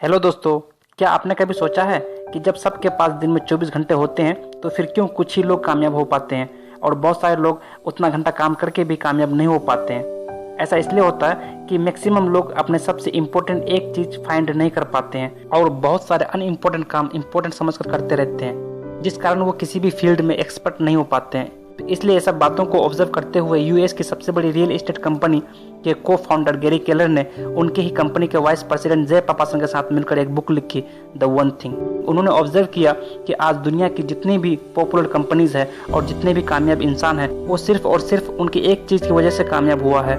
Hello दोस्तों, क्या आपने कभी सोचा है कि जब सबके पास दिन में 24 घंटे होते हैं तो फिर क्यों कुछ ही लोग कामयाब हो पाते हैं और बहुत सारे लोग उतना घंटा काम करके भी कामयाब नहीं हो पाते हैं। ऐसा इसलिए होता है कि मैक्सिमम लोग अपने सबसे इम्पोर्टेंट एक चीज फाइंड नहीं कर पाते हैं और बहुत सारे अनइम्पोर्टेंट काम इम्पोर्टेंट समझकर करते रहते हैं, जिस कारण वो किसी भी फील्ड में एक्सपर्ट नहीं हो पाते हैं। तो इसलिए ये सब बातों को ऑब्जर्व करते हुए यूएस की सबसे बड़ी रियल एस्टेट कंपनी के को फाउंडर गैरी केलर ने उनके ही कंपनी के वाइस प्रेसिडेंट जय पापासन के साथ मिलकर एक बुक लिखी, द वन थिंग। उन्होंने ऑब्जर्व किया कि आज दुनिया की जितनी भी पॉपुलर कंपनीज है और जितने भी कामयाब इंसान हैं, वो सिर्फ और सिर्फ उनकी एक चीज की वजह से कामयाब हुआ है।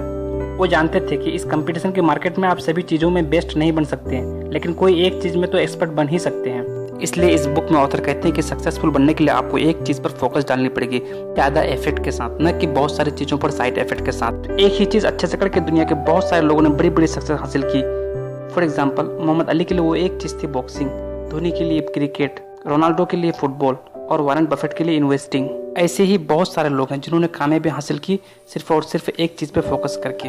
वो जानते थे कि इस कंपटीशन के मार्केट में आप सभी चीजों में बेस्ट नहीं बन सकते हैं, लेकिन कोई एक चीज में तो एक्सपर्ट बन ही सकते हैं। इसलिए इस बुक में ऑथर कहते हैं कि सक्सेसफुल बनने के लिए आपको एक चीज पर फोकस डालनी पड़ेगी, ज्यादा इफेक्ट के साथ, न कि बहुत सारी चीजों पर साइड इफेक्ट के साथ। एक ही चीज अच्छे से करके दुनिया के बहुत सारे लोगों ने बड़ी बड़ी सक्सेस हासिल की। फॉर एग्जाम्पल, मोहम्मद अली के लिए वो एक चीज थी बॉक्सिंग, धोनी के लिए क्रिकेट, रोनाल्डो के लिए फुटबॉल और वॉरेन बफेट के लिए इन्वेस्टिंग। ऐसे ही बहुत सारे लोग हैं जिन्होंने कामयाबी हासिल की सिर्फ और सिर्फ एक चीज पे फोकस करके।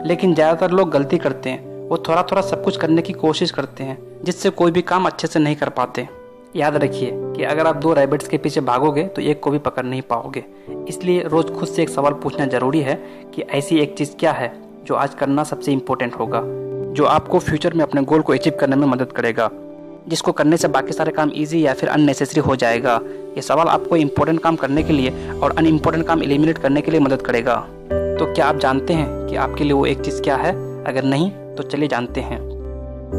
लेकिन ज्यादातर लोग गलती करते हैं, वो थोड़ा थोड़ा सब कुछ करने की कोशिश करते हैं, जिससे कोई भी काम अच्छे से नहीं कर पाते। याद रखिए कि अगर आप दो रैबिट्स के पीछे भागोगे तो एक को भी पकड़ नहीं पाओगे। इसलिए रोज खुद से एक सवाल पूछना जरूरी है कि ऐसी एक चीज क्या है जो आज करना सबसे इम्पोर्टेंट होगा, जो आपको फ्यूचर में अपने गोल को अचीव करने में मदद करेगा, जिसको करने से बाकी सारे काम इजी या फिर अननेसेसरी हो जाएगा। ये सवाल आपको इम्पोर्टेंट काम करने के लिए और अनइम्पोर्टेंट काम एलिमिनेट करने के लिए मदद करेगा। तो क्या आप जानते हैं कि आपके लिए वो एक चीज क्या है? अगर नहीं तो चलिए जानते हैं।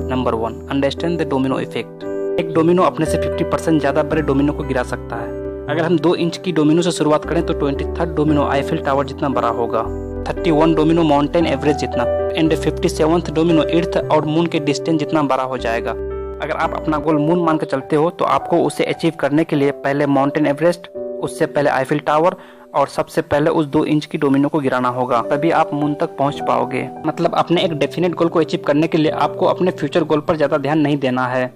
Number 1, understand the domino effect. एक डोमिनो अपने से 50% ज्यादा बड़े डोमिनो को गिरा सकता है। अगर हम 2 इंच की डोमिनो से शुरुआत करें तो 23rd डोमिनो आईफिल टावर जितना बड़ा होगा, 31 डोमिनो माउंटेन एवरेस्ट जितना, एंड 57th डोमिनो अर्थ और मून के डिस्टेंस जितना बड़ा हो जाएगा। अगर आप अपना गोल मून मान कर चलते हो तो आपको उसे अचीव करने के लिए पहले माउंटेन एवरेस्ट, उससे पहले आईफिल टावर और सबसे पहले उस 2 इंच की डोमिनो को गिराना होगा, तभी आप मून तक पहुंच पाओगे। मतलब अपने एक डेफिनेट गोल को अचीव करने के लिए आपको अपने फ्यूचर गोल पर ज्यादा ध्यान नहीं देना है,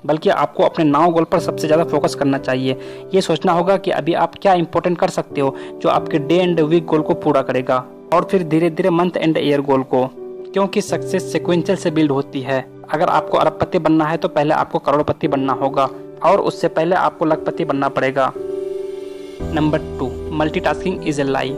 बल्कि आपको अपने नाउ गोल पर सबसे ज्यादा फोकस करना चाहिए। ये सोचना होगा कि अभी आप क्या इंपॉर्टेंट कर सकते हो जो आपके डे एंड वीक गोल को पूरा करेगा, और फिर धीरे धीरे मंथ एंड ईयर गोल को, क्योंकि सक्सेस सीक्वेंशियल से बिल्ड होती है। अगर आपको अरबपति बनना है तो पहले आपको करोड़पति बनना होगा और उससे पहले आपको लखपति बनना पड़ेगा। नंबर 2, मल्टीटास्किंग इज ए लाई।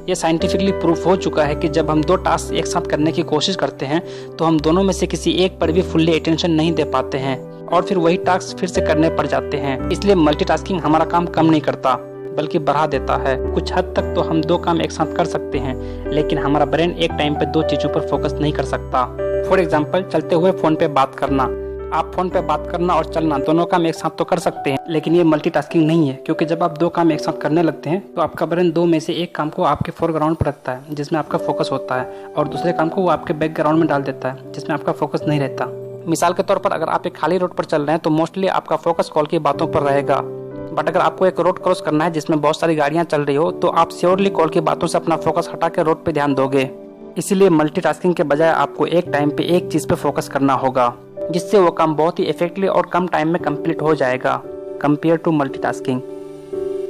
ये साइंटिफिकली प्रूफ हो चुका है कि जब हम 2 टास्क एक साथ करने की कोशिश करते हैं तो हम दोनों में से किसी एक पर भी फुल्ली अटेंशन नहीं दे पाते हैं और फिर वही टास्क फिर से करने पड़ जाते हैं। इसलिए मल्टीटास्किंग हमारा काम कम नहीं करता बल्कि बढ़ा देता है। कुछ हद तक तो हम 2 काम एक साथ कर सकते हैं, लेकिन हमारा ब्रेन एक टाइम पे 2 चीजों पर फोकस नहीं कर सकता। फॉर एग्जाम्पल, चलते हुए फोन पे बात करना। आप फोन पे बात करना और चलना दोनों काम एक साथ तो कर सकते हैं, लेकिन ये मल्टीटास्किंग नहीं है, क्योंकि जब आप 2 काम एक साथ करने लगते हैं तो आपका ब्रेन 2 में से एक काम को आपके फोरग्राउंड पर रखता है जिसमें आपका फोकस होता है, और दूसरे काम को वो आपके बैकग्राउंड में डाल देता है जिसमें आपका फोकस नहीं रहता। मिसाल के तौर पर, अगर आप एक खाली रोड पर चल रहे हैं तो मोस्टली आपका फोकस कॉल की बातों पर रहेगा, बट अगर आपको एक रोड क्रॉस करना है जिसमें बहुत सारी गाड़ियां चल रही हो तो आप श्योरली कॉल की बातों से अपना फोकस हटा के रोड पे ध्यान दोगे। इसीलिए मल्टीटास्किंग के बजाय आपको एक टाइम पे एक चीज पे फोकस करना होगा, जिससे वो काम बहुत ही इफेक्टिवली और कम टाइम में कंप्लीट हो जाएगा compare to multitasking.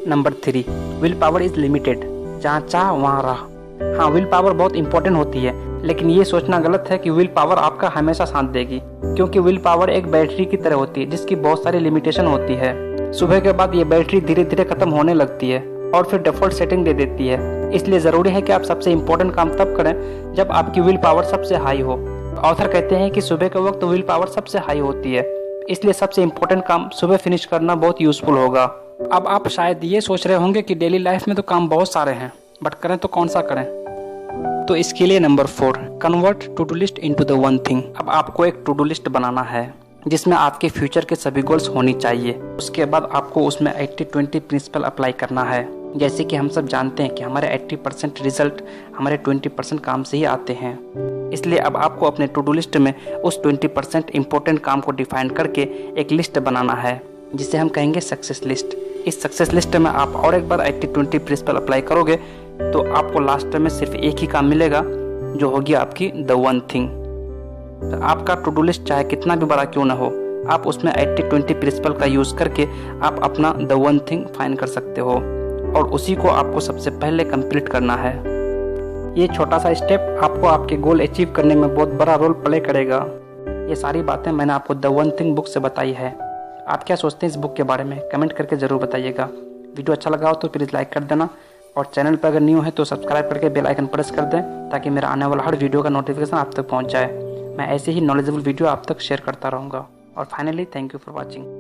Number 3, willpower is limited. जहाँ चाह वहाँ राह। हाँ, विल पावर बहुत इंपॉर्टेंट होती है, लेकिन ये सोचना गलत है कि विल पावर आपका हमेशा साथ देगी, क्योंकि विल पावर एक बैटरी की तरह होती है जिसकी बहुत सारी लिमिटेशन होती है। सुबह के बाद ये बैटरी धीरे धीरे खत्म होने लगती है और फिर डिफॉल्ट सेटिंग दे देती है। इसलिए जरूरी है कि आप सबसे इम्पोर्टेंट काम तब करें जब आपकी विल पावर सबसे हाई हो। ऑथर कहते हैं कि सुबह के वक्त विल पावर सबसे हाई होती है, इसलिए सबसे इम्पोर्टेंट काम सुबह फिनिश करना बहुत यूजफुल होगा। अब आप शायद ये सोच रहे होंगे कि डेली लाइफ में तो काम बहुत सारे हैं, बट करें तो कौन सा करें? तो इसके लिए number 4, convert to do list into the one thing. अब आपको एक टू डू लिस्ट बनाना है जिसमें आपके फ्यूचर के सभी गोल्स होनी चाहिए। उसके बाद आपको उसमें 80-20 प्रिंसिपल अप्लाई करना है। जैसे कि हम सब जानते हैं कि हमारे 80% रिजल्ट हमारे 20% काम से ही आते हैं। इसलिए अब आपको अपने टू डू लिस्ट में उस 20% इम्पोर्टेंट काम को डिफाइन करके एक लिस्ट बनाना है, जिसे हम कहेंगे सक्सेस लिस्ट। इस सक्सेस लिस्ट में आप और एक बार 80-20 प्रिंसिपल अप्लाई करोगे तो आपको लास्ट में सिर्फ एक ही काम मिलेगा, जो होगी आपकी द वन थिंग। तो आपका टू डू लिस्ट चाहे कितना भी बड़ा क्यों ना हो, आप उसमें 80-20 प्रिंसिपल का यूज करके आप अपना द वन थिंग फाइन कर सकते हो, और उसी को आपको सबसे पहले कंप्लीट करना है। ये छोटा सा स्टेप आपको आपके गोल अचीव करने में बहुत बड़ा रोल प्ले करेगा। ये सारी बातें मैंने आपको द वन थिंग बुक से बताई है। आप क्या सोचते हैं इस बुक के बारे में, कमेंट करके ज़रूर बताइएगा। वीडियो अच्छा लगा हो तो प्लीज़ लाइक कर देना, और चैनल पर अगर न्यू है तो सब्सक्राइब करके बेल आइकन प्रेस कर दें, ताकि मेरा आने वाला हर वीडियो का नोटिफिकेशन आप तक पहुंच जाए। मैं ऐसे ही नॉलेजेबल वीडियो आप तक शेयर करता रहूँगा। और finally, thank you for watching.